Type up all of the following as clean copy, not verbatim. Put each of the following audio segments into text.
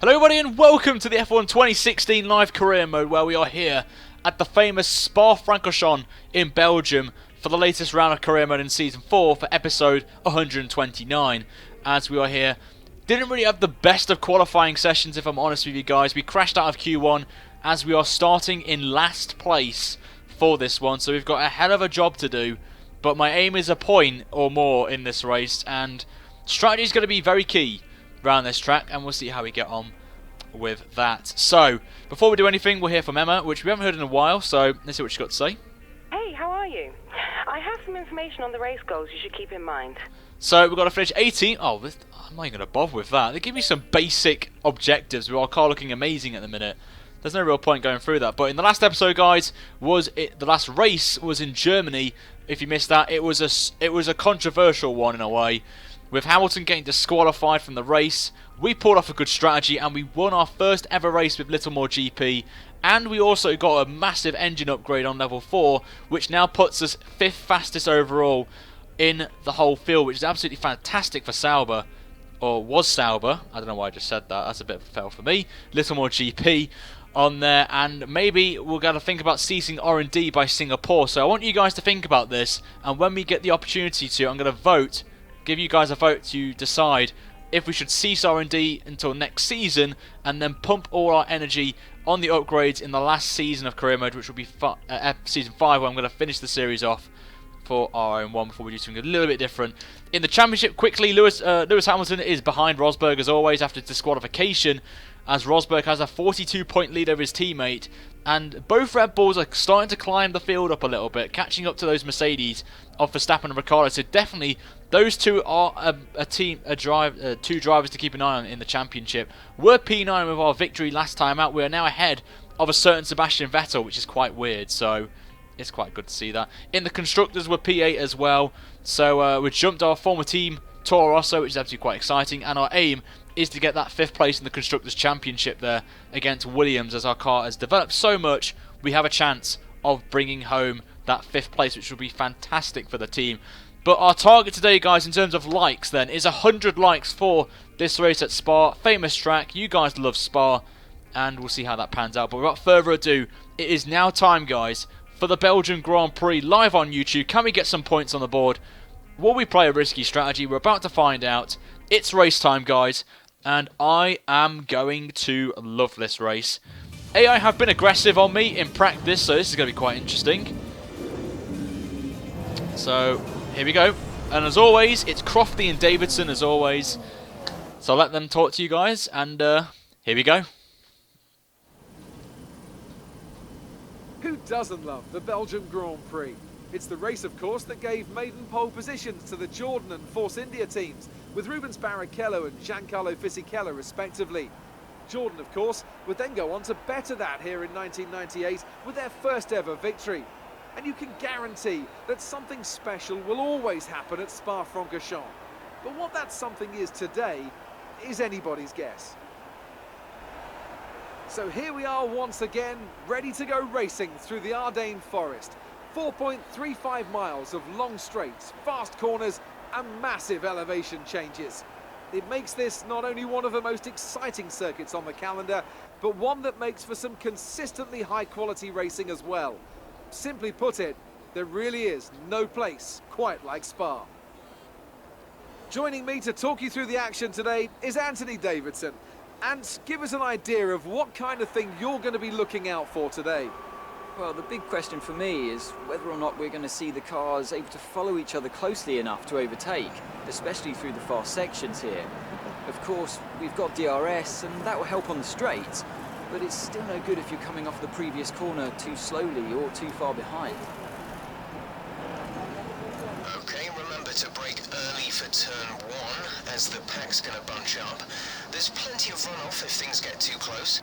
Hello everybody and welcome to the F1 2016 live career mode, where we are here at the famous Spa-Francorchamps in Belgium for the latest round of career mode in Season 4 for episode 129. As we are here, didn't really have the best of qualifying sessions, if I'm honest with you guys. We crashed out of Q1 as we are starting in last place for this one, so we've got a hell of a job to do. But my aim is a point or more in this race, and strategy is going to be very key around this track, and we'll see how we get on with that. So, before we do anything, we'll hear from Emma, which we haven't heard in a while, so let's see what she's got to say. Hey, how are you? I have some information on the race goals you should keep in mind. So, we've got to finish 18th. Oh, I'm not even going to bother with that. They give me some basic objectives with our car looking amazing at the minute. There's no real point going through that. But in the last episode, guys, the last race was in Germany. If you missed that, it was a controversial one in a way, with Hamilton getting disqualified from the race. We pulled off a good strategy and we won our first ever race with little more GP. And we also got a massive engine upgrade on level 4, which now puts us 5th fastest overall in the whole field, which is absolutely fantastic for Sauber. Or was Sauber. I don't know why I just said that. That's a bit of a fail for me. Little more GP on there, and maybe we're going to think about ceasing R&D by Singapore. So I want you guys to think about this, and when we get the opportunity to, I'm going to vote, give you guys a vote to decide if we should cease R&D until next season and then pump all our energy on the upgrades in the last season of career mode, which will be season 5, where I'm going to finish the series off for our own one before we do something a little bit different. In the championship, quickly, Lewis Hamilton is behind Rosberg as always after disqualification, as Rosberg has a 42-point lead over his teammate, and both Red Bulls are starting to climb the field up a little bit, catching up to those Mercedes of Verstappen and Ricciardo. So definitely those two are two drivers to keep an eye on in the championship. We're P9 with our victory last time out. We are now ahead of a certain Sebastian Vettel, which is quite weird, so it's quite good to see that. In the constructors, we're P8 as well, so we jumped our former team Toro Rosso, which is absolutely quite exciting, and our aim is to get that 5th place in the Constructors' Championship there against Williams. As our car has developed so much, we have a chance of bringing home that 5th place, which will be fantastic for the team. But our target today, guys, in terms of likes then, is 100 likes for this race at Spa. Famous track, you guys love Spa, and we'll see how that pans out. But without further ado, it is now time, guys, for the Belgian Grand Prix live on YouTube. Can we get some points on the board? Will we play a risky strategy? We're about to find out. It's race time, guys, and I am going to love this race. AI have been aggressive on me in practice, so this is going to be quite interesting. So, here we go. And as always, it's Crofty and Davidson as always. So I'll let them talk to you guys, and here we go. Who doesn't love the Belgian Grand Prix? It's the race, of course, that gave maiden pole positions to the Jordan and Force India teams, with Rubens Barrichello and Giancarlo Fisichella respectively. Jordan, of course, would then go on to better that here in 1998 with their first ever victory. And you can guarantee that something special will always happen at Spa-Francorchamps. But what that something is today is anybody's guess. So here we are once again, ready to go racing through the Ardennes forest. 4.35 miles of long straights, fast corners and massive elevation changes. It makes this not only one of the most exciting circuits on the calendar, but one that makes for some consistently high quality racing as well. Simply put it, there really is no place quite like Spa. Joining me to talk you through the action today is Anthony Davidson, and give us an idea of what kind of thing you're going to be looking out for today. Well, the big question for me is whether or not we're going to see the cars able to follow each other closely enough to overtake, especially through the fast sections here. Of course, we've got DRS, and that will help on the straights, but it's still no good if you're coming off the previous corner too slowly or too far behind. Okay, remember to brake early for turn 1, as the pack's going to bunch up. There's plenty of runoff if things get too close.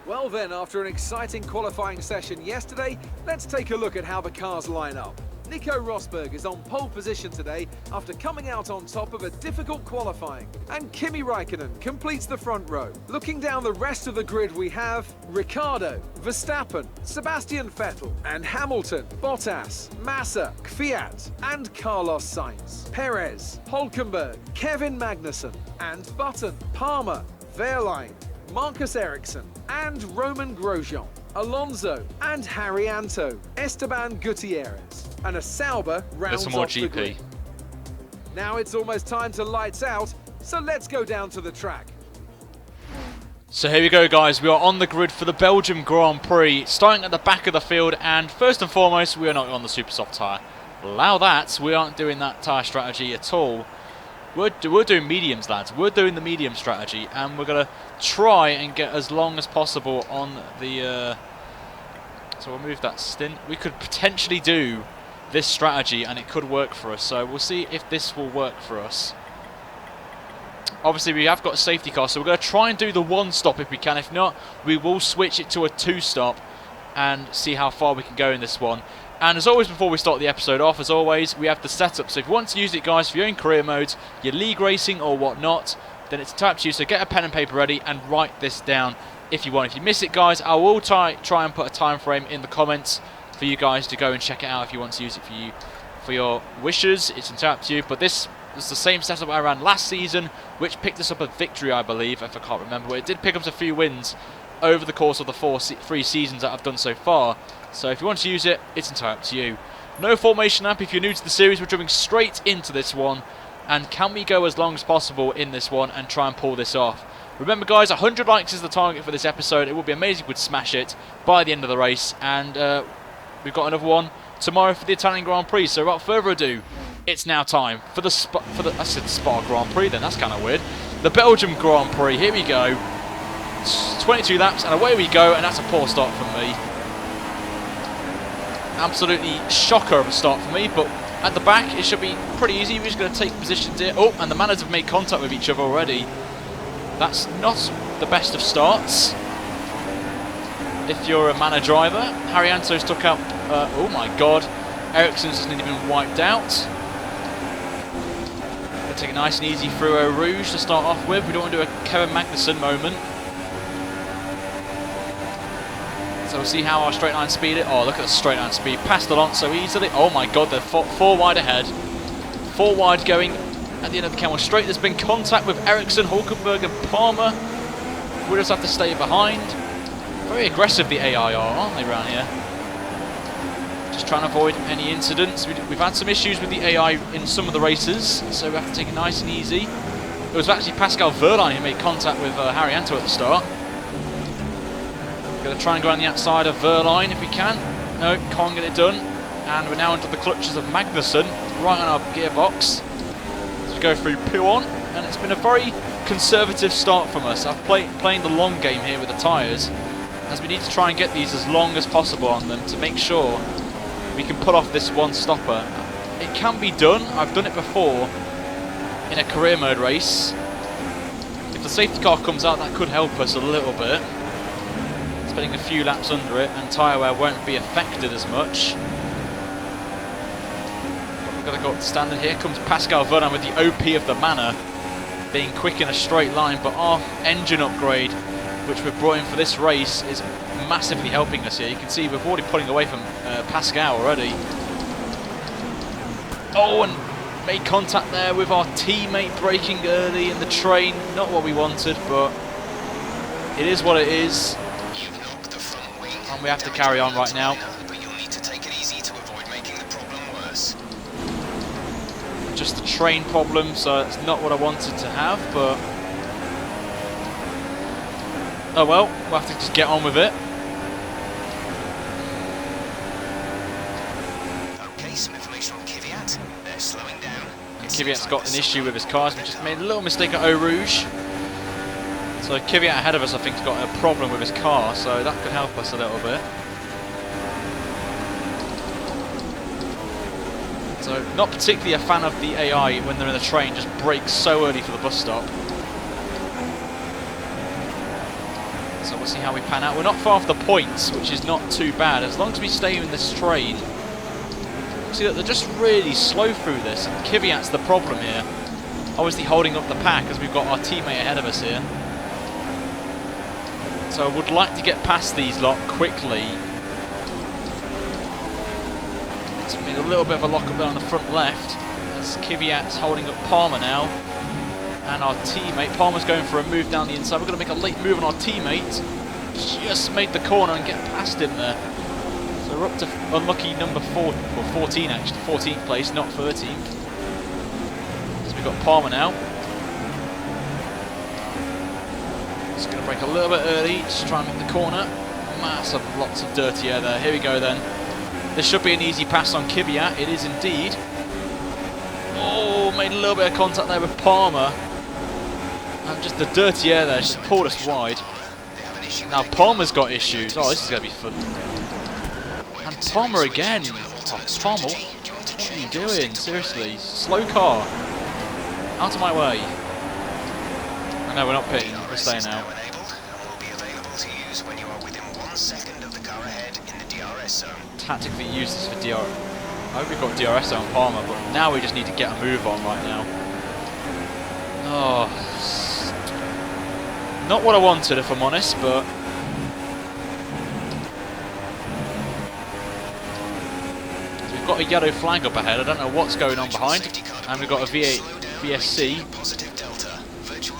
Well then, after an exciting qualifying session yesterday, let's take a look at how the cars line up. Nico Rosberg is on pole position today after coming out on top of a difficult qualifying. And Kimi Raikkonen completes the front row. Looking down the rest of the grid, we have Ricciardo, Verstappen, Sebastian Vettel and Hamilton, Bottas, Massa, Kvyat and Carlos Sainz, Perez, Hülkenberg, Kevin Magnussen and Button, Palmer, Wehrlein, Marcus Ericsson and Roman Grosjean, Alonso and Haryanto, Esteban Gutierrez, and a Sauber rounds some more off the GP. grid. Now it's almost time to lights out, so let's go down to the track. So here we go, guys. We are on the grid for the Belgium Grand Prix, starting at the back of the field, and first and foremost, we are not on the super soft tyre. Allow that, we aren't doing that tyre strategy at all. We're doing mediums, lads. We're doing the medium strategy, and we're going to try and get as long as possible on the... So we'll move that stint. We could potentially do this strategy, and it could work for us. So we'll see if this will work for us. Obviously, we have got a safety car, so we're going to try and do the one stop if we can. If not, we will switch it to a two stop and see how far we can go in this one. And as always, before we start the episode off, as always, we have the setup. So if you want to use it, guys, for your own career modes, your league racing or whatnot, then it's up to you. So get a pen and paper ready and write this down if you want. If you miss it, guys, I will try and put a time frame in the comments for you guys to go and check it out if you want to use it for your wishes. It's entirely up to you. But this is the same setup I ran last season, which picked us up a victory, I believe, if I can't remember. But it did pick up a few wins over the course of the three seasons that I've done so far. So if you want to use it, it's entirely up to you. No formation app. If you're new to the series, we're jumping straight into this one. And can we go as long as possible in this one and try and pull this off? Remember, guys, 100 likes is the target for this episode. It would be amazing if we'd smash it by the end of the race. And we've got another one tomorrow for the Italian Grand Prix. So without further ado, it's now time for the I said Spa Grand Prix then, that's kind of weird. The Belgium Grand Prix, here we go. 22 laps and away we go, and that's a poor start from me. Absolutely shocker of a start for me, but at the back it should be pretty easy. We're just going to take positions here. Oh, and the Manners have made contact with each other already. That's not the best of starts if you're a Manor driver. Haryanto's took out, oh my god, Ericsson's hasn't even wiped out. Going to take it nice and easy through Eau Rouge to start off with. We don't want to do a Kevin Magnussen moment. So we'll see how our straight line speed it. Oh, look at the straight line speed. Passed Alonso easily. Oh my god, they're four wide ahead. 4 wide going at the end of the camel straight. There's been contact with Ericsson, Hülkenberg and Palmer. We'll just have to stay behind. Very aggressive the AI are, aren't they, around here? Just trying to avoid any incidents. We've had some issues with the AI in some of the races, so we have to take it nice and easy. It was actually Pascal Wehrlein who made contact with Haryanto at the start. Going to try and go on the outside of Wehrlein if we can. No, can't get it done. And we're now into the clutches of Magnussen, right on our gearbox. So we go through Puon, and it's been a very conservative start from us. I've playing the long game here with the tyres, as we need to try and get these as long as possible on them to make sure we can pull off this one stopper. It can be done. I've done it before in a career mode race. If the safety car comes out, that could help us a little bit. Spending a few laps under it, and tyre wear won't be affected as much. But we've got to go up to standard. Here comes Pascal Wehrlein with the OP of the Manor, being quick in a straight line, but our engine upgrade, which we've brought in for this race, is massively helping us here. You can see we're already pulling away from Pascal already. Oh, and made contact there with our teammate braking early in the train. Not what we wanted, but it is what it is. And we have to carry on right now. But you'll need to take it easy to avoid making the problem worse. Just a train problem, so it's not what I wanted to have, but oh well, we'll have to just get on with it. Okay, some information on Kvyat. They're slowing down. And Kvyat's got an issue with his cars. We just made a little mistake at Eau Rouge. So Kvyat ahead of us, I think, has got a problem with his car, so that could help us a little bit. So not particularly a fan of the AI when they're in the train, just brakes so early for the bus stop. So we'll see how we pan out. We're not far off the points, which is not too bad. As long as we stay in this train, See that they're just really slow through this, and Kvyat's the problem here. Obviously holding up the pack as we've got our teammate ahead of us here. So I would like to get past these lot quickly. It's been a little bit of a lock up there on the front left as Kvyat's holding up Palmer now. And our teammate, Palmer's going for a move down the inside. We're going to make a late move on our teammate. Just made the corner and get past him there. So we're up to unlucky number 4, or 14 actually, 14th place, not 13th. So we've got Palmer now. Just going to brake a little bit early, just try and make the corner. Massive, lots of dirty air there. Here we go then. This should be an easy pass on Kvyat. It is indeed. Oh, made a little bit of contact there with Palmer. And just the dirty air there just pulled us wide. Now Palmer's got issues. Oh, this is going to be fun. And Palmer again. Oh, Palmer, what are you doing? Seriously, slow car. Out of my way. No, we're not pitting. We're staying out. Tactically use this for DRS. I hope we've got DRS on Palmer, but now we just need to get a move on right now. Oh. Not what I wanted, if I'm honest, but we've got a yellow flag up ahead. I don't know what's going on behind, and we've got a V8 VSC,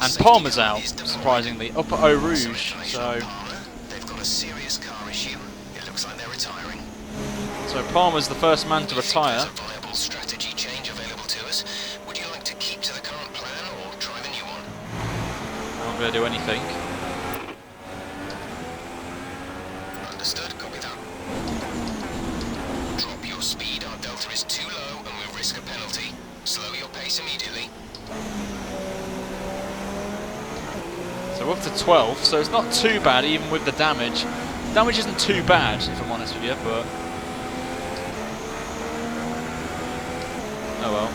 and Palmer's out, surprisingly, up at Eau Rouge. So Palmer's the first man to retire. I'm going to do anything. Understood, copy that. Drop your speed, our delta is too low and we risk a penalty. Slow your pace immediately. So we're up to 12, so it's not too bad even with the damage. Damage isn't too bad, if I'm honest with you, but oh well.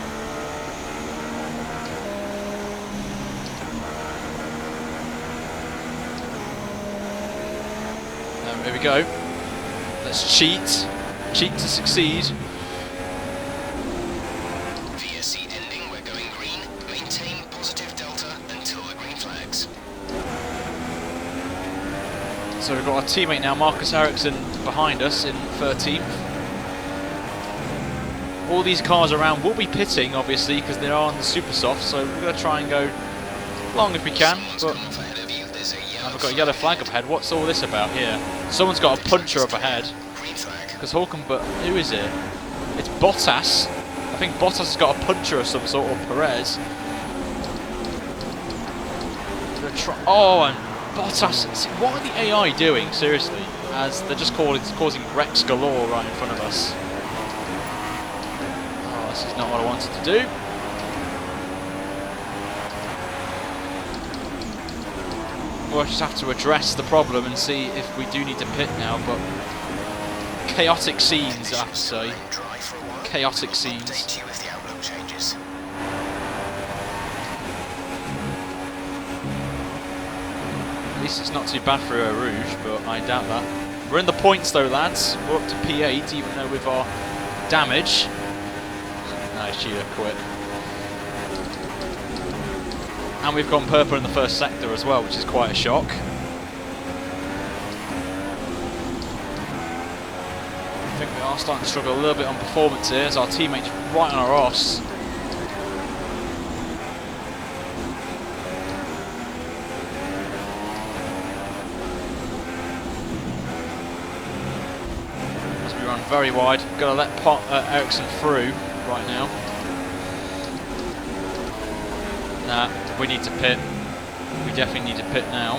Here we go. Let's cheat. Cheat to succeed. VSC ending, we're going green. Maintain positive delta until the green flags. So we've got our teammate now, Marcus Ericsson, behind us in 13th. All these cars around will be pitting, obviously, because they are on the super soft, so we're going to try and go long if we can, but we've got a yellow flag up ahead. What's all this about here? Someone's got a puncher up ahead. Because but who is it? It's Bottas. I think Bottas has got a puncher of some sort, or Perez. Oh, and Bottas. See, what are the AI doing, seriously? As they're just causing wrecks galore right in front of us. Oh, this is not what I wanted to do. We'll just have to address the problem and see if we do need to pit now, but chaotic scenes, I have to say. Chaotic scenes. At least it's not too bad for Eau Rouge, but I doubt that. We're in the points though, lads. We're up to P8, even though with our damage. Nice, Gio quit. And we've gone purple in the first sector as well, which is quite a shock. I think we are starting to struggle a little bit on performance here, as our teammates right on our arse. As we run very wide, got to let Ericsson through right now. Nah, we need to pit. We definitely need to pit now.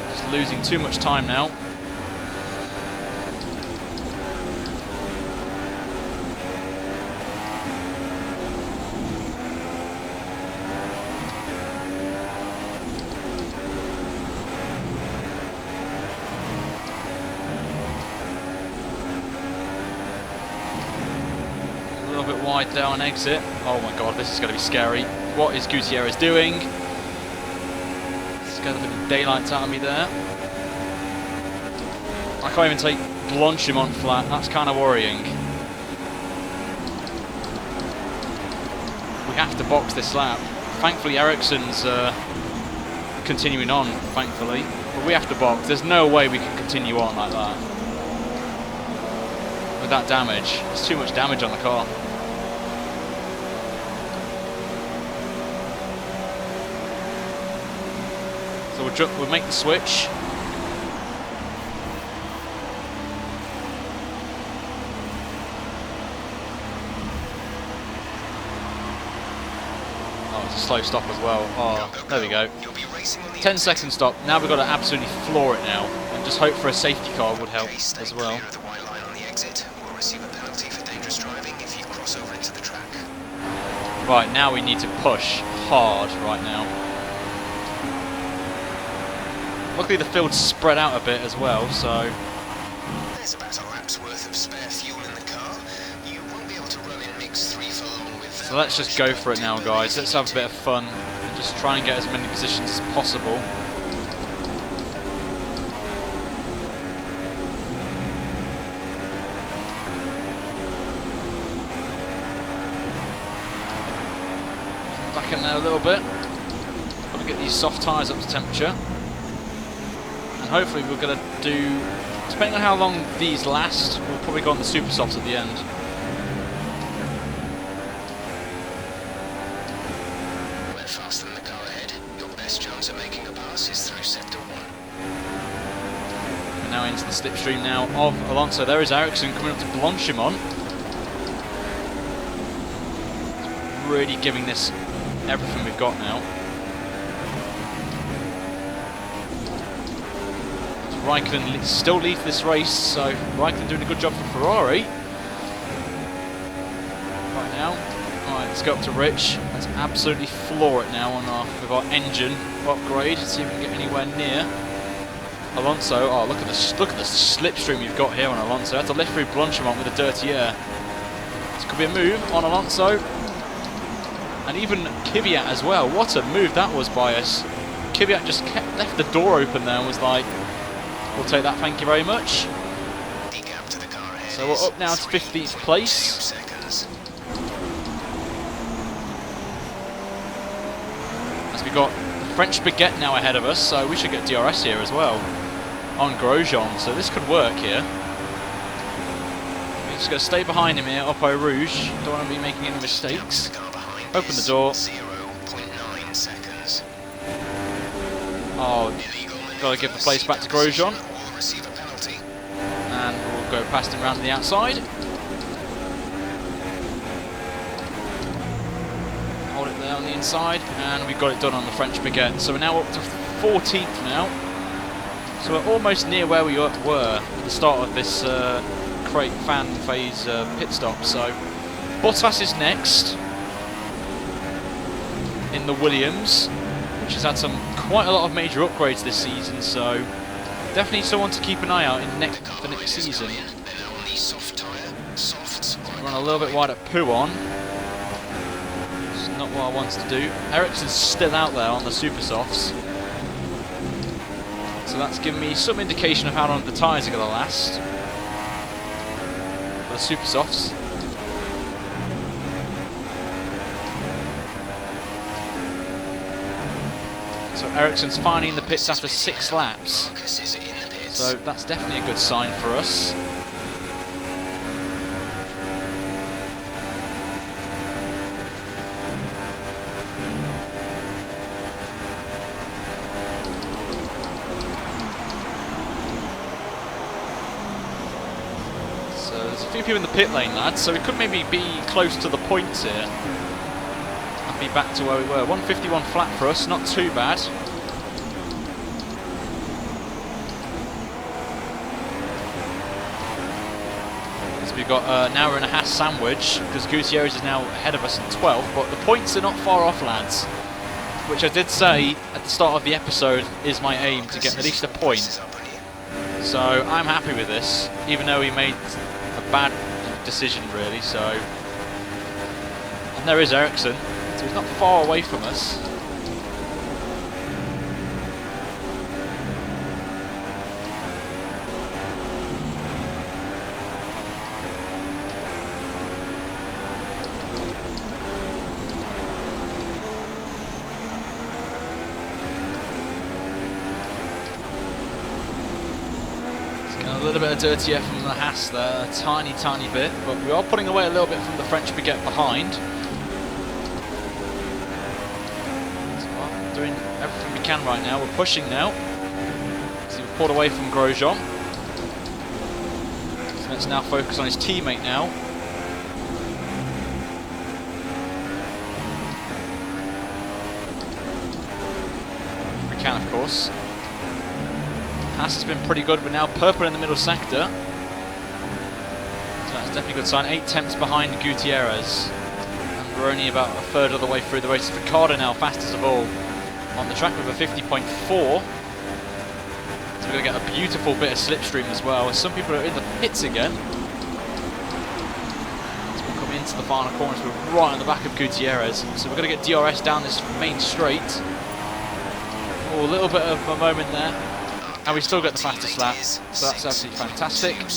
Just losing too much time now. A little bit wide there on exit. Oh my god, this is going to be scary. What is Gutierrez doing? He's got a bit of daylight out of me there. I can't even take Blanchim on flat. That's kind of worrying. we have to box this lap. Thankfully, Ericsson's continuing on, thankfully. But we have to box. There's no way we can continue on like that. With that damage. There's too much damage on the car. So we'll make the switch. Oh, it's a slow stop as well. Oh, there we go. 10-second stop. Now we've got to absolutely floor it now. And just hope for a safety car would help as well. Right, now we need to push hard right now. Luckily the field's spread out a bit as well, so... There's about a lap's worth of spare fuel in the car. You won't be able to run in mix 3 for long with that. So let's just go for it now, guys. Let's have a bit of fun and just try and get as many positions as possible. Back in there a little bit. Got to get these soft tyres up to temperature. And hopefully we're going to do, depending on how long these last, we'll probably go on the super softs at the end. We're faster than the car ahead. Your best chance of making a pass is through sector 1. We're now into the slipstream now of Alonso. There is Ericsson coming up to Blanchimont. Really giving this everything we've got now. Raikkonen still leads this race, so Raikkonen doing a good job for Ferrari. Right now, alright, let's go up to Rich. Let's absolutely floor it now on with our engine upgrade. See if we can get anywhere near Alonso. Oh, look at the slipstream you've got here on Alonso. That's a lift through Blanchimont with a dirty air. This could be a move on Alonso. And even Kvyat as well. What a move that was by us. Kvyat just left the door open there and was like, we'll take that, thank you very much. So we're up now to 15th place. As we got French Baguette now ahead of us, so we should get DRS here as well. On Grosjean, so this could work here. We're just going to stay behind him here, up Eau Rouge. Don't want to be making any mistakes. Open the door. Oh, got to give the place back to Grosjean. And we'll go past him round the outside. Hold it there on the inside, and we've got it done on the French Baguette. So we're now up to 14th now. So we're almost near where we were at the start of this crate fan phase pit stop. So Bottas is next in the Williams, which has had quite a lot of major upgrades this season, so definitely someone to keep an eye out in for next season. Run a little bit wide at Pouon. It's not what I wanted to do. Ericsson's still out there on the super softs, so that's given me some indication of how long the tyres are going to last for the super softs. So Ericsson's finally in the pits after 6 laps. So that's definitely a good sign for us. So there's a few people in the pit lane, lads, so we could maybe be close to the points here. Be back to where we were. 151 flat for us, not too bad. So we've got an hour and a half sandwich because Gutierrez is now ahead of us in 12th, but the points are not far off, lads. Which I did say at the start of the episode is my aim, to get at least a point. So I'm happy with this, even though we made a bad decision really. So, and there is Ericsson. So he's not far away from us. bit of dirty air from the Haas there, a tiny bit, but we are putting away a little bit from the French we get behind. So we're doing everything we can right now. We're pushing now. See, we've pulled away from Grosjean. So let's now focus on his teammate now. We can, of course. Haas has been pretty good, but now purple in the middle sector. So that's definitely a good sign. 8 tenths behind Gutierrez. And we're only about a third of the way through the race. Ricciardo now fastest of all on the track with a 50.4. So we're going to get a beautiful bit of slipstream as well. Some people are in the pits again. So we'll come into the final corners. We're right on the back of Gutierrez. So we're going to get DRS down this main straight. Oh, a little bit of a moment there. And we still get the fastest lap, so that's absolutely fantastic. And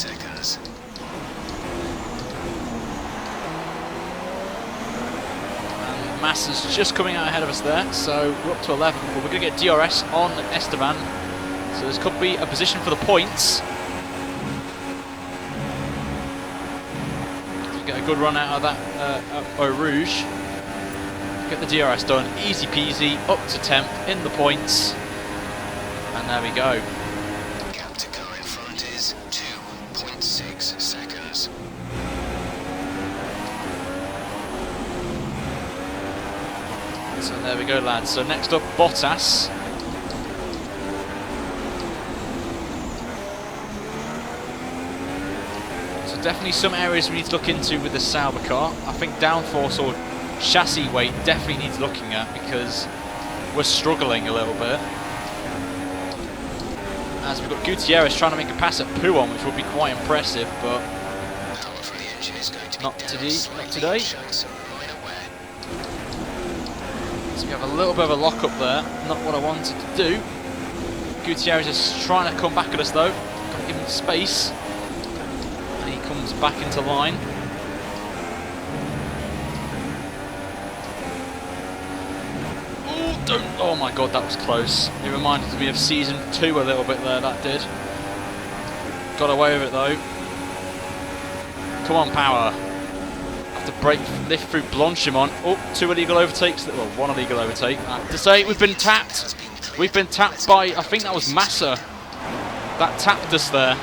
Massa's just coming out ahead of us there, so we're up to 11, but we're going to get DRS on Esteban. So this could be a position for the points. We get a good run out of that Eau Rouge. Get the DRS done, easy peasy, up to 10th in the points. And there we go. Gap to car in front is 2.6 seconds. So there we go, lads. So next up, Bottas. So definitely some areas we need to look into with the Sauber car. I think downforce or chassis weight definitely needs looking at because we're struggling a little bit. As we've got Gutierrez trying to make a pass at Pouon, which would be quite impressive, but not today. So we have a little bit of a lock up there, not what I wanted to do. Gutierrez is trying to come back at us though, got to give him space, and he comes back into line. Oh my god, that was close. It reminded me of season 2 a little bit there, that did. Got away with it though. Come on, power. Have to brake, lift through Blanchimont. Oh, 2 illegal overtakes. Well, 1 illegal overtake. I have to say, we've been tapped. We've been tapped by, I think that was Massa. That tapped us there.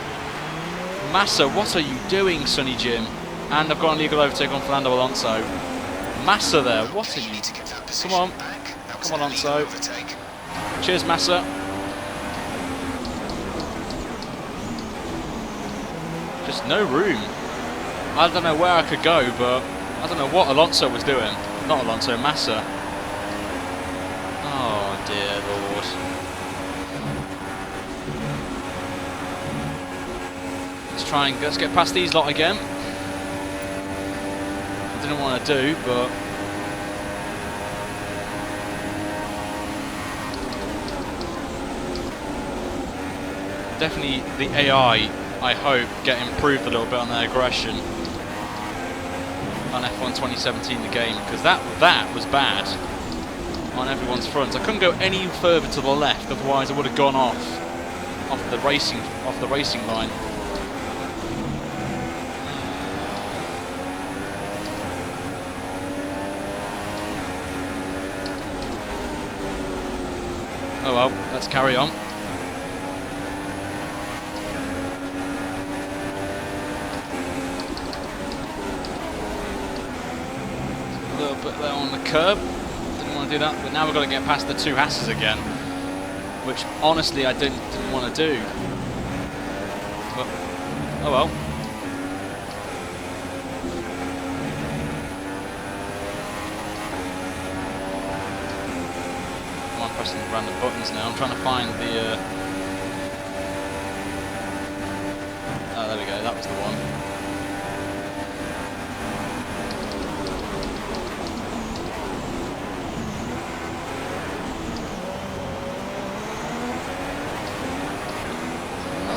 Massa, what are you doing, Sonny Jim? And I've got an illegal overtake on Fernando Alonso. Massa there, what are you... Come on. Come on, Alonso. Cheers, Massa. Just no room. I don't know where I could go, but I don't know what Alonso was doing. Not Alonso, Massa. Oh, dear Lord. Let's get past these lot again. I didn't want to do, but... Definitely the AI, I hope, get improved a little bit on their aggression on F1 2017 the game, because that was bad on everyone's front. I couldn't go any further to the left, otherwise I would have gone off the racing line. Oh well, let's carry on. Bit there on the curb, didn't want to do that, but now we've got to get past the 2 Hasses again, which honestly I didn't want to do, but oh well. I'm pressing random buttons now. I'm trying to find the oh, there we go, that was the one.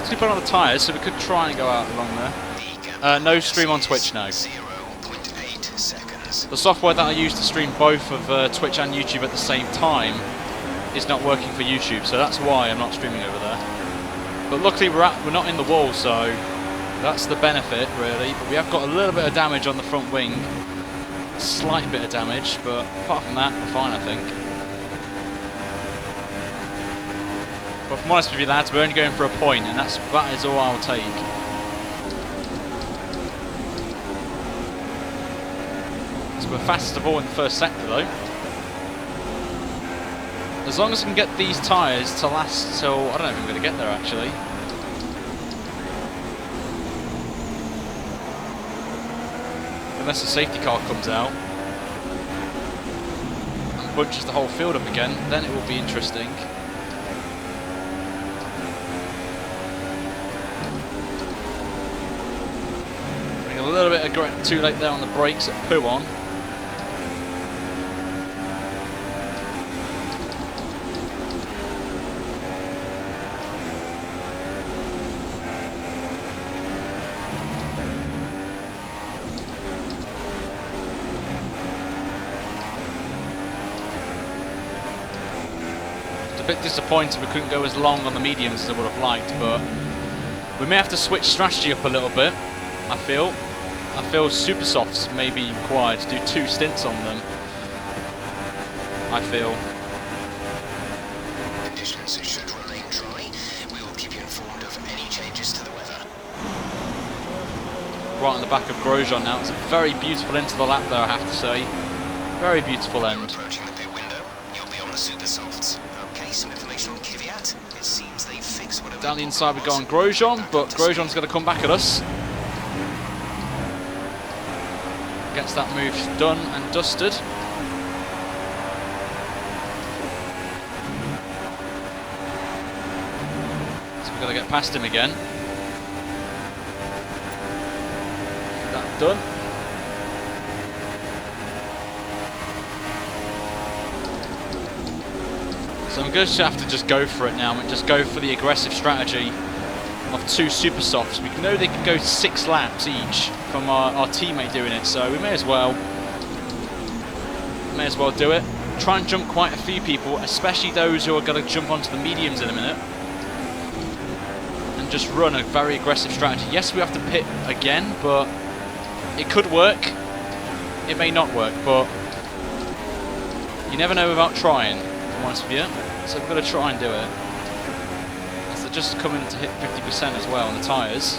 To put on the tyres, so we could try and go out along there. No stream on Twitch now. The software that I use to stream both of Twitch and YouTube at the same time is not working for YouTube, so that's why I'm not streaming over there. But luckily we're not in the wall, so that's the benefit really. But we have got a little bit of damage on the front wing, a slight bit of damage, but apart from that, we're fine, I think. But if I'm honest with you lads, we're only going for a point, and that is all I'll take. So we're fastest of all in the first sector though. As long as I can get these tyres to last till, I don't know if I'm going to get there actually. Unless the safety car comes out and bunches the whole field up again, then it will be interesting. Running a little bit too late there on the brakes at Prix. A bit disappointed we couldn't go as long on the mediums as I would have liked, but we may have to switch strategy up a little bit. I feel super softs may be required to do 2 stints on them. I feel. Conditions should remain dry. We will keep you informed of any changes to the weather. Right on the back of Grosjean now. It's a very beautiful end to the lap there, I have to say. Very beautiful end. Approaching the pit window, you'll be on the super softs. Okay, some information on Kvyat. It seems they fixed whatever. Down the inside we go on Grosjean, but Grosjean's going to come back at us. Gets that move done and dusted. So we've got to get past him again. That done. So I'm going to have to just go for it now and just go for the aggressive strategy of 2 super softs. We know they can go 6 laps each from our teammate doing it, so we may as well do it. Try and jump quite a few people, especially those who are going to jump onto the mediums in a minute, and just run a very aggressive strategy. Yes, we have to pit again, but it could work. It may not work, but you never know without trying, if I'm honest with you. So we've got to try and do it. As they're just coming to hit 50% as well on the tyres.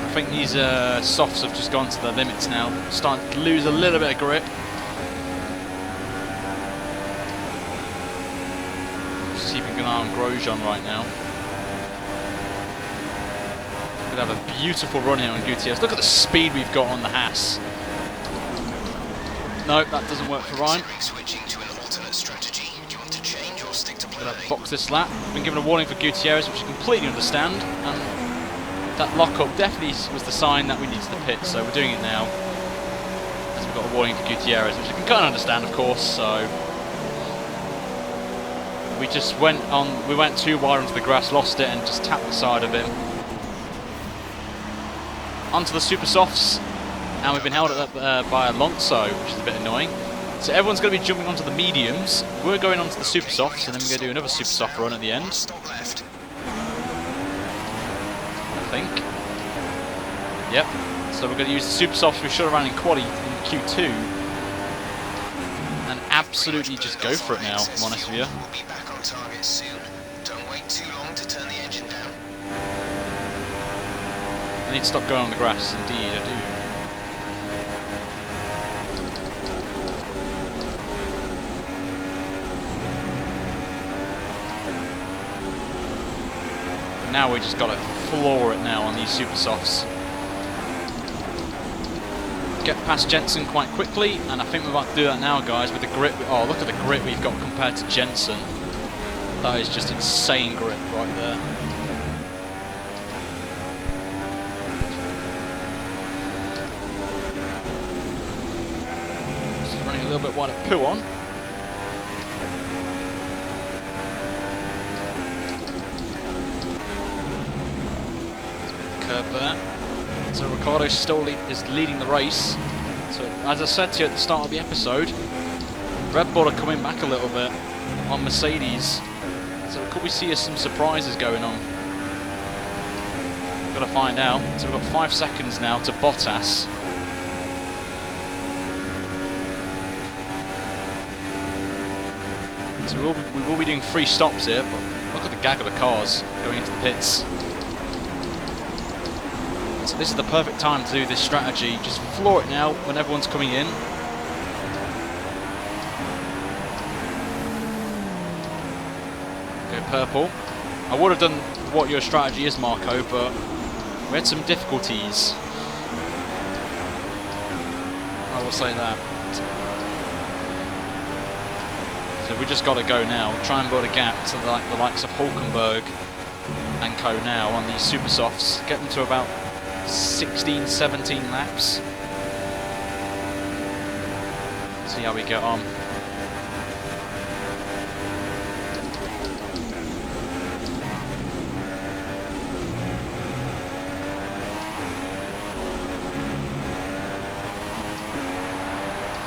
I think these softs have just gone to their limits now. Starting to lose a little bit of grip. Just keeping an eye on Grosjean right now. Could have a beautiful run here on Gutierrez. Look at the speed we've got on the Haas. No, that doesn't work for Ryan. Switching to an alternate strategy. Do you want to change or stick to plan Gonna A? box this lap. Been given a warning for Gutierrez, which I completely understand. And that lock-up definitely was the sign that we needed to pit, so we're doing it now. As we've got a warning for Gutierrez, which I can kind of understand, of course. So we just went too wide onto the grass, lost it, and just tapped the side of him. Onto the super softs, and we've been held up by Alonso, which is a bit annoying. So everyone's going to be jumping onto the mediums. We're going onto the super softs, and then we're going to do another super soft run at the end. Stop left. I think. Yep. So we're going to use the super softs we should have ran in quali in Q2, and absolutely just go for it now, if I'm honest with you. We'll be back on target soon. Don't wait too long to turn the engine down. I need to stop going on the grass, indeed I do. Now we just got to floor it now on these super softs. Get past Jensen quite quickly, and I think we're about to do that now, guys, with the grip. Oh, look at the grip we've got compared to Jensen. That is just insane grip right there. Just running a little bit wide at Puon. Curve there. So Ricciardo still is leading the race. So as I said to you at the start of the episode, Red Bull are coming back a little bit on Mercedes. So could we see some surprises going on? Got to find out. So we've got 5 seconds now to Bottas. So we will be doing 3 stops here, but look at the gaggle of cars going into the pits. So this is the perfect time to do this strategy. Just floor it now when everyone's coming in. Go purple. I would have done what your strategy is, Marco, but we had some difficulties. I will say that. So we just got to go now. Try and build a gap to the likes of Hulkenberg and co now on these super softs. Get them to about 16, 17 laps. See how we get on.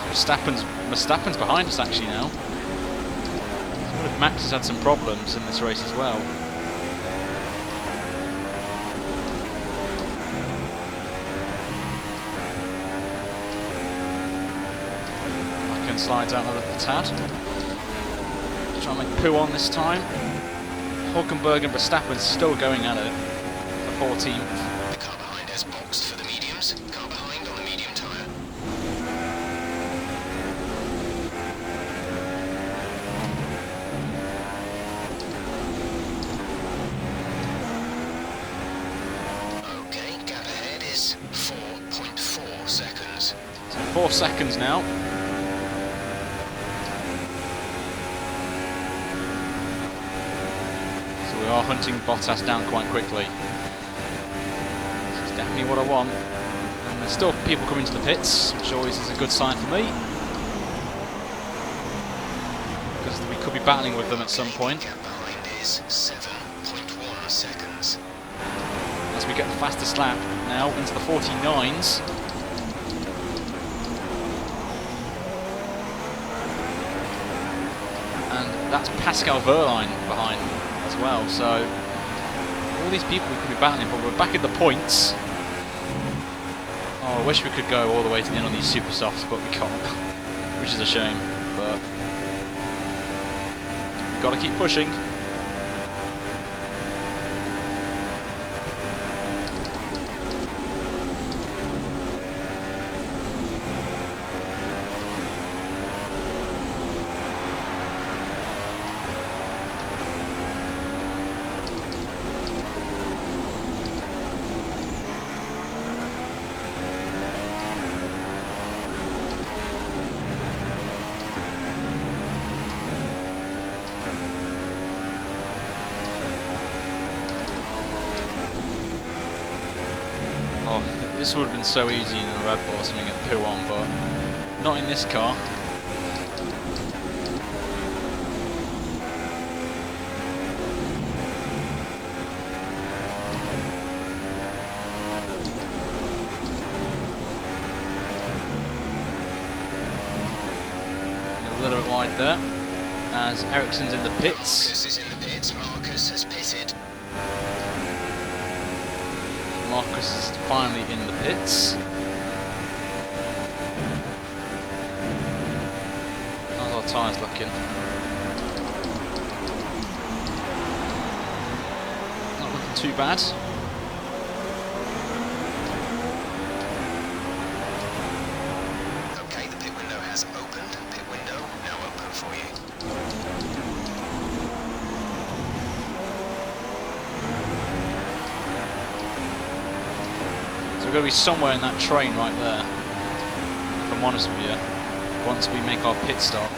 Verstappen's behind us actually now. What if Max has had some problems in this race as well? Slides out a little tad. Try and make poo on this time. Hulkenberg and Verstappen still going at it. The 14th. The car behind has boxed for the mediums. Car behind on the medium tyre. Okay, gap ahead is 4.4 seconds. So 4 seconds now. We are hunting Bottas down quite quickly. This is definitely what I want. And there's still people coming to the pits, which always is a good sign for me. Because we could be battling with them at some point. Gap behind is 7.1 seconds. As we get the fastest lap now into the 49s. And that's Pascal Wehrlein behind as well, so all these people we could be battling, but we're back at the points. Oh, I wish we could go all the way to the end on these super softs, but we can't, which is a shame, but we've got to keep pushing. This would have been so easy in a Red Bull or something at poo on, but not in this car. A little bit wide there, as Ericsson's in the pits. Marcus is in the pits. Marcus has pitted. Marcus is finally in the pits. How's our tyres looking? Not looking too bad. Okay, the pit window has opened. Pit window now open for you. We're going to be somewhere in that train right there, if I'm honest with you, once we make our pit stop.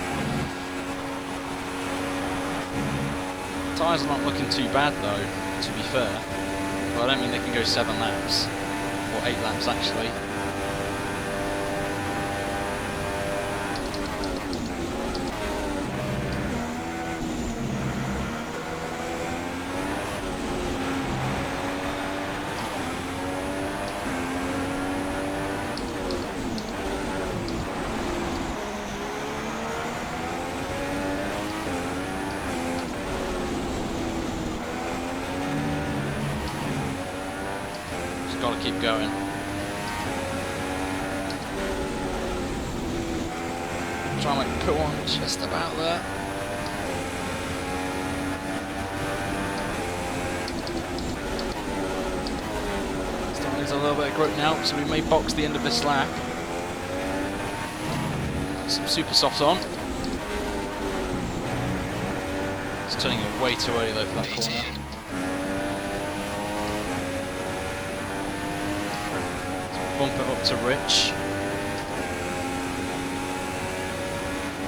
Tyres are not looking too bad though, to be fair, but I don't mean they can go 7 laps, or 8 laps actually. keep going. Try and like put one just about there. Starting to lose a little bit of grip now, so we may box the end of this lap. Some super softs on. It's turning it way too early though for that corner. Bump it up to Rich.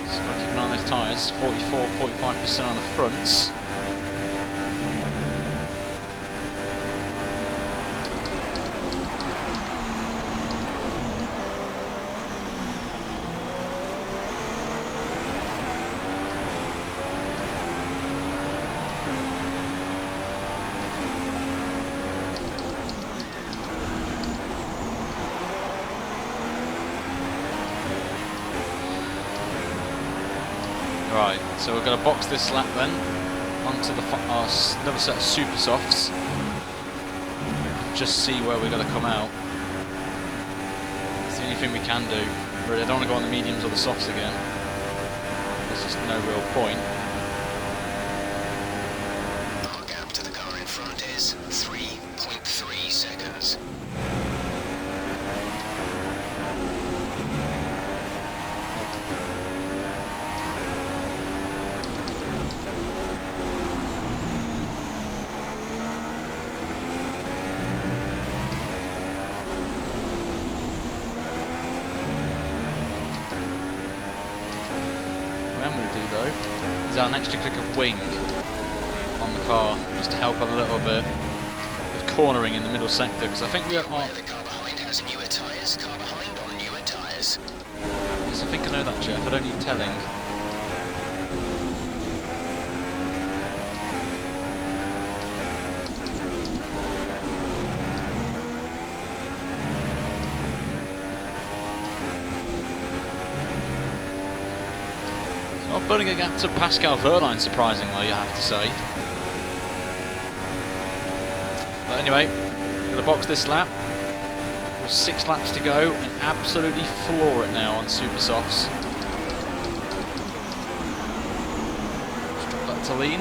Just got to keep an eye on those tyres. 44-45% on the fronts. Right, so we're going to box this lap then onto the another set of super softs. Just see where we're going to come out. It's the only thing we can do. Really, I don't want to go on the mediums or the softs again. There's just no real point. Our gap to the car in front is 3.3 seconds. Is our extra click of wing on the car, just to help a little bit with cornering in the middle sector, because I think we are. The car behind has newer tyres. Car behind on newer tyres. Yes, I think I know that, Jeff. I don't need telling. Not building a gap to Pascal Wehrlein, surprisingly, I have to say. But anyway, going to box this lap. With 6 laps to go and absolutely floor it now on super softs. Just drop that to lean.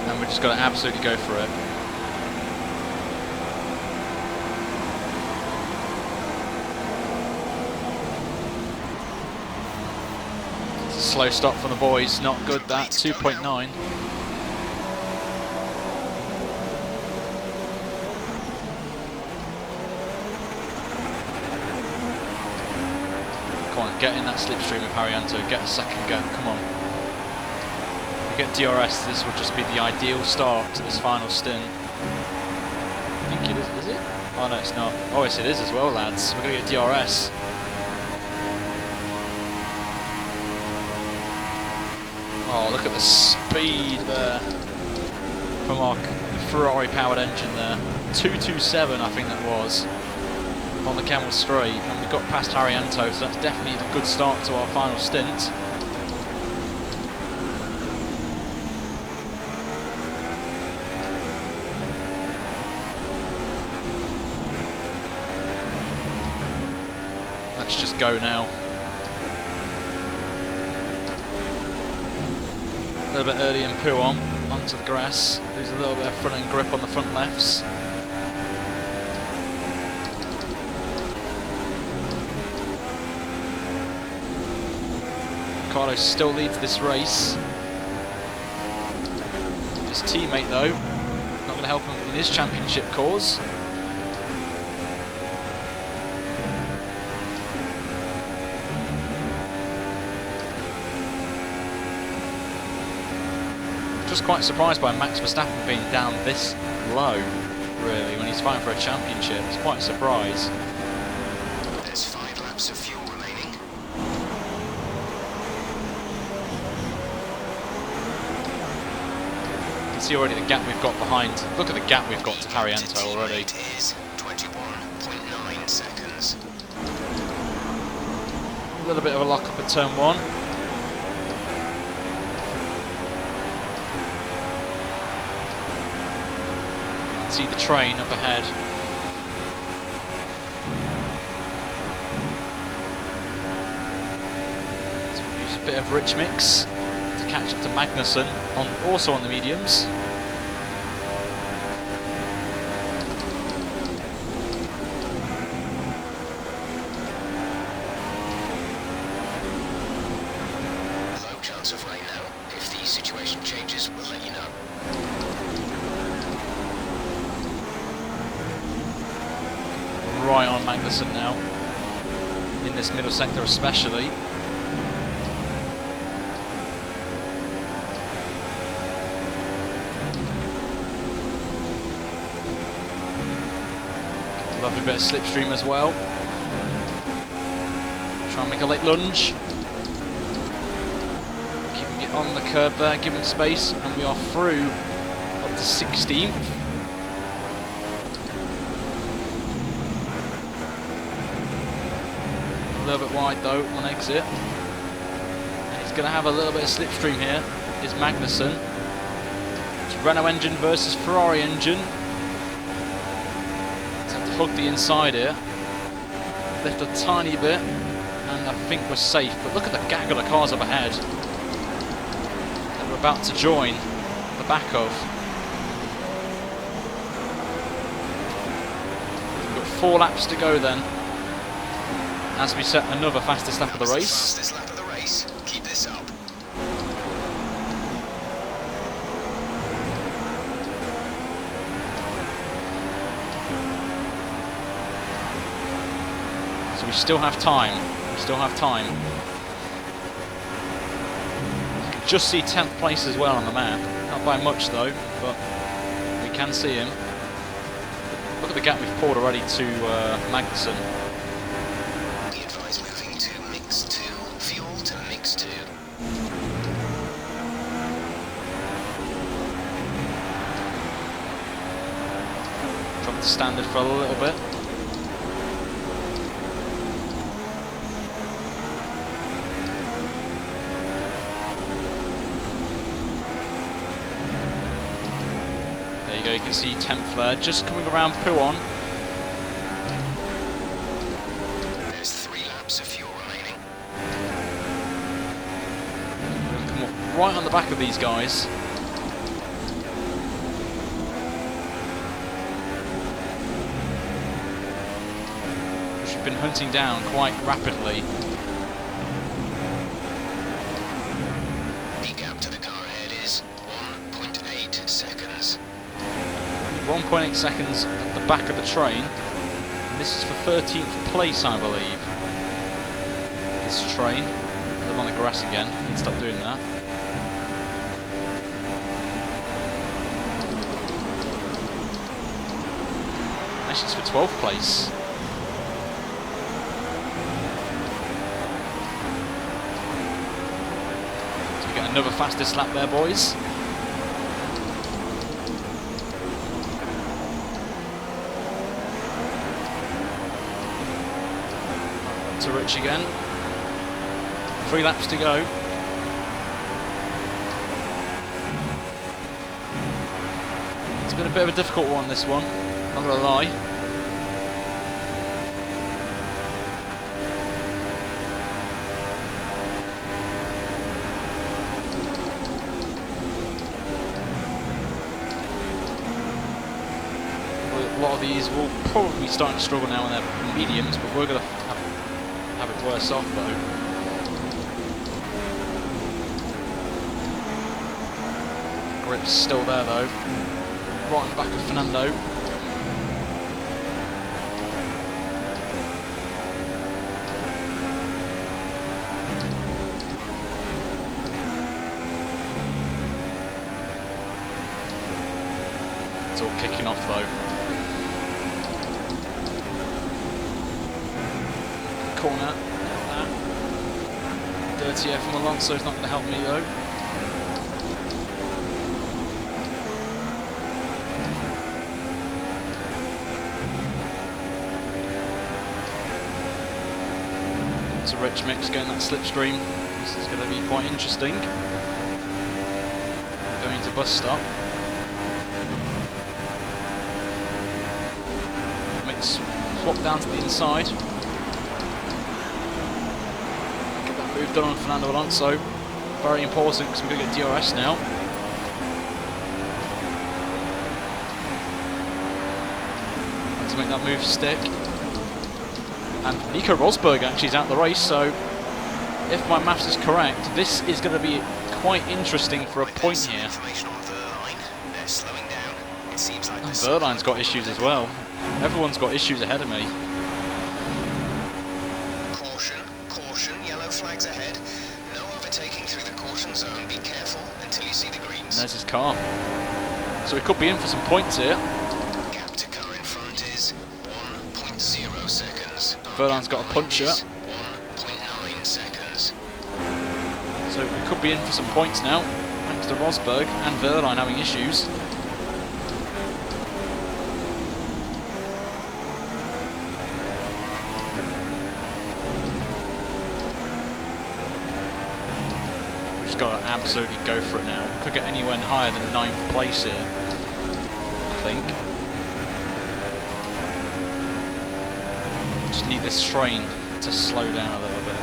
And we're just going to absolutely go for it. Slow stop from the boys, not good that, 2.9. Come on, get in that slipstream of Haryanto, get a second go, come on. If we get DRS, this would just be the ideal start to this final stint. I think it is it? Oh no, it's not. Oh yes it is as well, lads, we're going to get DRS. Oh, look at the speed there from our Ferrari-powered engine there. 227, I think that was, on the Camel Straight. And we got past Haryanto, so that's definitely a good start to our final stint. Let's just go now. A little bit early in Prix onto the grass. Lose a little bit of front end grip on the front lefts. Ricciardo still leads this race. His teammate though, not going to help him in his championship cause. Just quite surprised by Max Verstappen being down this low, really, when he's fighting for a championship. It's quite a surprise. There's 5 laps of fuel remaining. You can see already the gap we've got behind. Look at the gap we've got to Haryanto already. It is 21.9 seconds. A little bit of a lock-up at turn 1. See the train up ahead. So we'll use a bit of rich mix to catch up to Magnussen, also on the mediums. Low chance of rain now. If the situation changes, we'll let you know. Right on Magnussen now, in this middle sector especially. Lovely bit of slipstream as well. Try and make a late lunge. Keeping it on the curb there, giving space, and we are through up to 16th. A little bit wide though on exit, and he's going to have a little bit of slipstream here. Is Magnussen. It's Renault engine versus Ferrari engine. Let's have to hug the inside here. Lift a tiny bit, and I think we're safe. But look at the gaggle of cars up ahead that we're about to join the back of. We've got 4 laps to go then, as we set another fastest lap of the race. Fastest lap of the race. Keep this up. So we still have time. We still have time. You can just see 10th place as well on the map. Not by much though, but we can see him. Look at the gap we've poured already to Magnussen. Standard for a little bit. There you go, you can see 10th there, just coming around Puon. There's 3 laps of fuel remaining. We're going to come up right on the back of these guys. Been hunting down quite rapidly. The gap to the car ahead is 1.8 seconds. 1.8 seconds at the back of the train. And this is for 13th place, I believe. This train. I'm on the grass again. Need to stop doing that. Actually, it's for 12th place. Another fastest lap there, boys. To Rich again. 3 laps to go. It's been a bit of a difficult one, this one. Not gonna lie. A lot of these will probably be starting to struggle now in their mediums, but we're going to have it worse off though. Grip's still there though, right on the back of Fernando. It's all kicking off though. Corner, that. Dirty air from Alonso's not going to help me though. To rich mix getting that slipstream. This is going to be quite interesting. Going to bus stop. Mix swap down to the inside. Get that move done on Fernando Alonso. Very important because we're going to get DRS now. To make that move stick. And Nico Rosberg actually is out the race, so if my maths is correct, this is going to be quite interesting for a point here. And Verline's got issues as well. Everyone's got issues ahead of me. Caution, caution, yellow flags ahead. No overtaking through the caution zone. Be careful until you see the greens. And there's his car. So we could be in for some points here. Gap to car in front is 1.0 seconds. Verline's got a puncher. 1.9 seconds. So we could be in for some points now, thanks to Rosberg and Verline having issues. We've just got to absolutely go for it now. We could get anywhere higher than 9th place here, I think. Just need this train to slow down a little bit.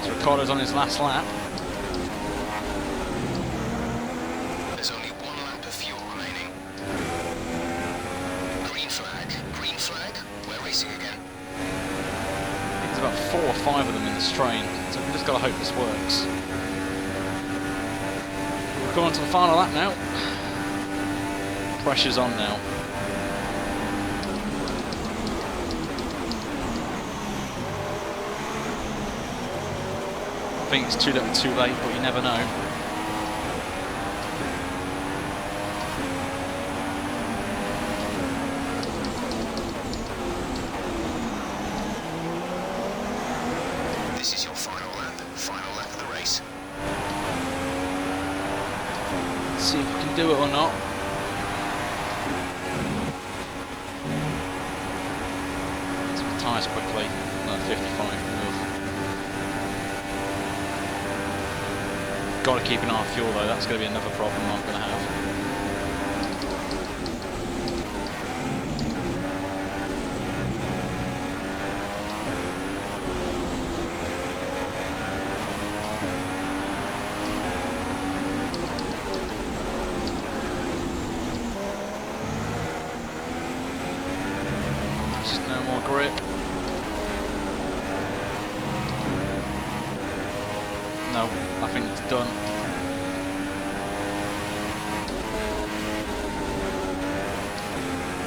So Ricciardo's on his last lap. There's only 1 lap of fuel remaining. Green flag, green flag. We're racing again. I think there's about 4 or 5 of them in this train, so we've just got to hope this works. We're going on to the final lap now. Pressure's on now. I think it's too little too late, but you never know. This is your final lap of the race. Let's see if we can do it or not. Some tyres quickly. No, 55. Got to keep an eye on fuel though. That's going to be another problem I'm going to have. Just no more grip. No, I think it's done.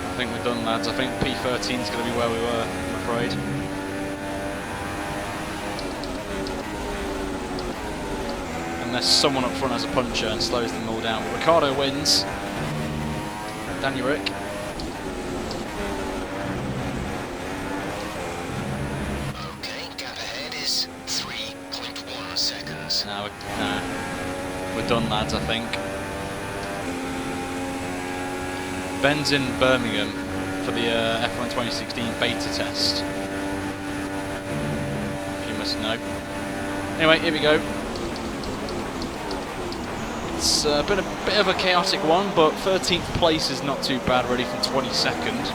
I think we're done, lads. I think P13 is going to be where we were, I'm afraid. Unless someone up front has a puncher and slows them all down. But Ricciardo wins. Daniel Rick. Okay, gap ahead is 3.1 seconds. Nah, we're done, lads, I think. Ben's in Birmingham for the F1 2016 beta test. If you must know. Anyway, here we go. It's been a bit of a chaotic one, but 13th place is not too bad, really, from 22nd.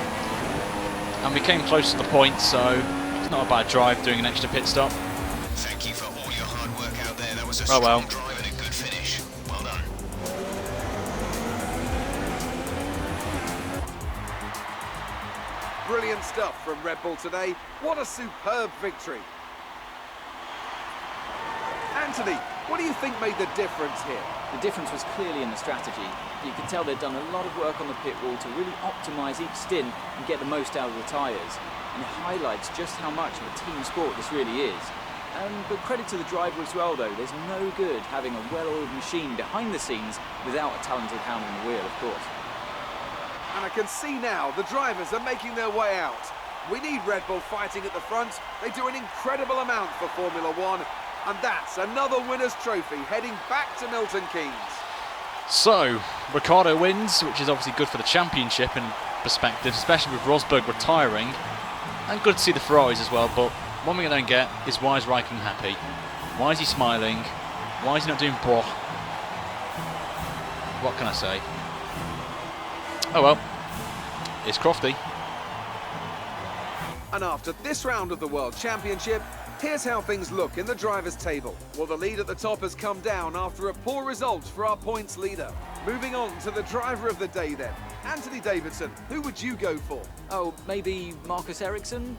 And we came close to the point, so it's not a bad drive doing an extra pit stop. Thank you for all your hard work out there. That was a Oh, well. strong drive and a good finish. Well done. Brilliant stuff from Red Bull today. What a superb victory. Anthony, what do you think made the difference here? The difference was clearly in the strategy. You could tell they'd done a lot of work on the pit wall to really optimise each stint and get the most out of the tyres. And it highlights just how much of a team sport this really is. But credit to the driver as well, though. There's no good having a well-oiled machine behind the scenes without a talented hand on the wheel, of course. And I can see now the drivers are making their way out. We need Red Bull fighting at the front. They do an incredible amount for Formula One. And that's another winner's trophy heading back to Milton Keynes. So, Ricciardo wins, which is obviously good for the championship in perspective, especially with Rosberg retiring. And good to see the Ferraris as well, but one thing I don't get is why is Raikkonen happy? Why is he smiling? Why is he not doing bro? What can I say? Oh well, it's Crofty. And after this round of the World Championship, here's how things look in the drivers' table. Well, the lead at the top has come down after a poor result for our points leader. Moving on to the driver of the day then. Anthony Davidson, who would you go for? Oh, maybe Marcus Ericsson?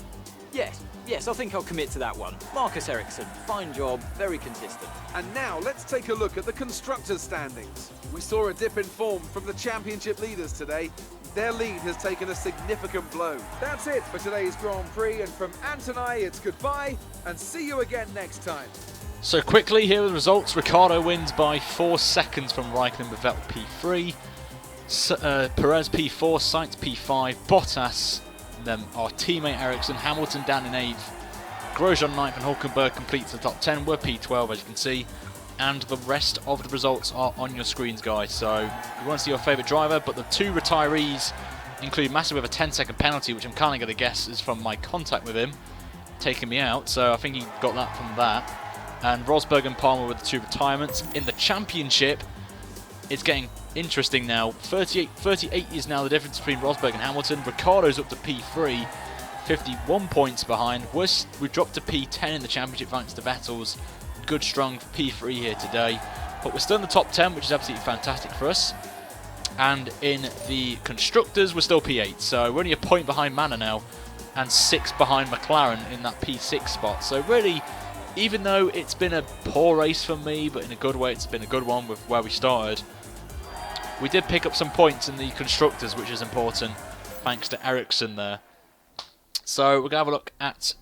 Yes, I think I'll commit to that one. Marcus Ericsson, fine job, very consistent. And now let's take a look at the constructors' standings. We saw a dip in form from the championship leaders today. Their lead has taken a significant blow. That's it for today's Grand Prix, and from Ant and I, it's goodbye, and see you again next time. So quickly, here are the results. Ricciardo wins by 4 seconds from Raikkonen with Vettel P3. Perez P4, Sainz P5, Bottas, then our teammate Ericsson, Hamilton down in 8th, Grosjean 9th, and Hulkenberg completes the top 10. We're P12 as you can see, and the rest of the results are on your screens, guys. So you want to see your favourite driver, but the 2 retirees include Massa with a 10-second penalty, which I'm kind of going to guess is from my contact with him taking me out, so I think he got that from that. And Rosberg and Palmer with the 2 retirements. In the championship, it's getting interesting now. 38 is now the difference between Rosberg and Hamilton. Ricciardo's up to P3, 51 points behind. We dropped to P10 in the championship thanks to Vettel's good strong P3 here today. But we're still in the top 10, which is absolutely fantastic for us. And in the constructors, we're still P8. So we're only a point behind Manor now, and 6 behind McLaren in that P6 spot. So really, even though it's been a poor race for me, but in a good way, it's been a good one with where we started. We did pick up some points in the constructors, which is important, thanks to Ericsson there. So we're going to have a look at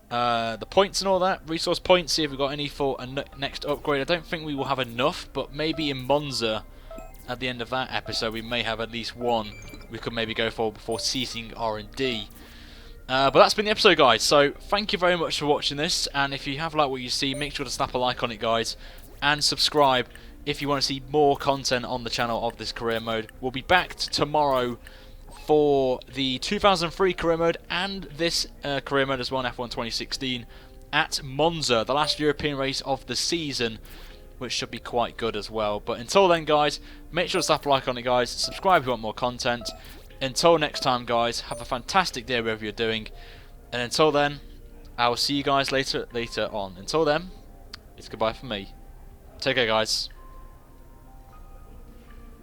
the points and all that, resource points, see if we've got any for a next upgrade. I don't think we will have enough, but maybe in Monza, at the end of that episode, we may have at least one we could maybe go for before ceasing R&D. But that's been the episode, guys, so thank you very much for watching this, and if you have liked what you see, make sure to snap a like on it, guys, and subscribe if you want to see more content on the channel of this career mode. We'll be back tomorrow for the 2003 career mode and this career mode as well, F1 2016, at Monza, the last European race of the season, which should be quite good as well. But until then, guys, make sure to slap a like on it, guys, subscribe if you want more content. Until next time, guys, have a fantastic day wherever you're doing, and until then, I will see you guys later on. Until then, it's goodbye from me. Take care, guys.